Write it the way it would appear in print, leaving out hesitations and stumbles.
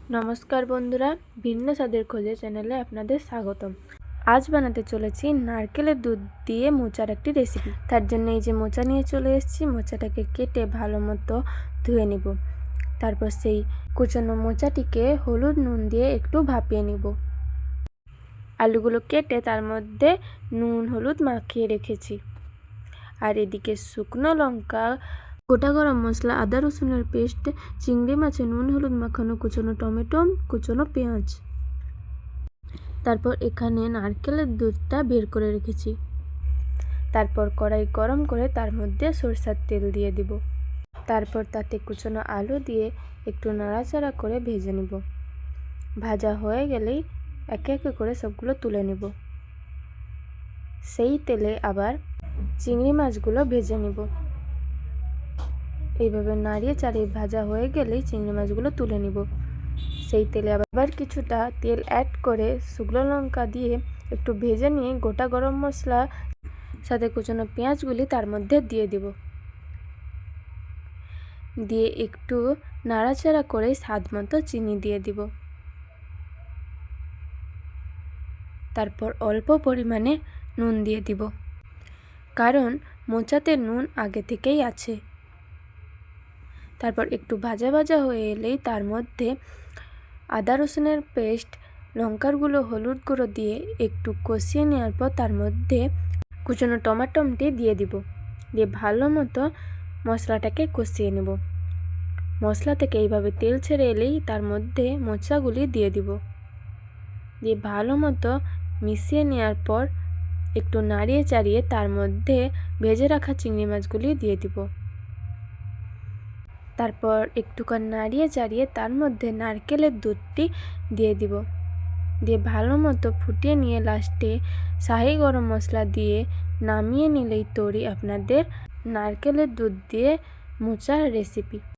নমস্কার বন্ধুরা, ভিন্ন স্বাদের খোঁজে চ্যানেলে আপনাদের স্বাগতম। আজ বানাতে চলেছি নারকেলের দুধ দিয়ে মোচার একটি রেসিপি। তার জন্য এই যে মোচা নিয়ে চলে এসেছি। মোচাটাকে কেটে ভালো মতো ধুয়ে নিব। তারপর সেই কুচানো মোচাটিকে হলুদ নুন দিয়ে একটু ভাপিয়ে নিব। আলুগুলো কেটে তার মধ্যে নুন হলুদ মাখিয়ে রেখেছি। আর এদিকে শুকনো লঙ্কা, গোটা গরম মশলা, আদা রসুনের পেস্ট, চিংড়ি মাছে নুন হলুদ মাখানো, কুচনো টমেটো, কুচনো পেঁয়াজ। তারপর এখানে নারকেলের দুধটা বের করে রেখেছি। তারপর কড়াই গরম করে তার মধ্যে সরষের তেল দিয়ে দিব। তারপর তাতে কুচনো আলু দিয়ে একটু নাড়াচাড়া করে ভেজে নিব। ভাজা হয়ে গেলেই একে একে করে সবগুলো তুলে নেব। সেই তেলে আবার চিংড়ি মাছগুলো ভেজে নিব। এইভাবে নাড়িয়ে চাড়িয়ে ভাজা হয়ে গেলেই চিংড়ি মাছগুলো তুলে নিব। সেই তেলে আবার কিছুটা তেল অ্যাড করে শুকনো লঙ্কা দিয়ে একটু ভেজে নিয়ে গোটা গরম মশলা সাথে কুচনো পেঁয়াজগুলি তার মধ্যে দিয়ে দিব। দিয়ে একটু নাড়াচাড়া করে স্বাদ মতো চিনি দিয়ে দিব। তারপর অল্প পরিমাণে নুন দিয়ে দিব, কারণ মোচাতে নুন আগে থেকেই আছে। তারপর একটু ভাজা ভাজা হয়ে এলেই তার মধ্যে আদা রসুনের পেস্ট, লঙ্কার গুঁড়ো, হলুদ গুঁড়ো দিয়ে একটু কষিয়ে নেওয়ার পর তার মধ্যে কুচনো টমাটোটি দিয়ে দিব। দিয়ে ভালো মতো মশলাটাকে কষিয়ে নেব। মশলা থেকে এইভাবে তেল ছেড়ে এলেই তার মধ্যে মোচাগুলি দিয়ে দিব। দিয়ে ভালো মতো মিশিয়ে নেওয়ার পর একটু নাড়িয়ে চাড়িয়ে তার মধ্যে ভেজে রাখা চিংড়ি মাছগুলি দিয়ে দিব। তারপর একটুখানি নাড়িয়ে চাড়িয়ে তার মধ্যে নারকেলের দুধটি দিয়ে দিব। দিয়ে ভালো মতো ফুটিয়ে নিয়ে লাস্টে শাহি গরম মশলা দিয়ে নামিয়ে নিলেই তৈরি আপনাদের নারকেলের দুধ দিয়ে মোচার রেসিপি।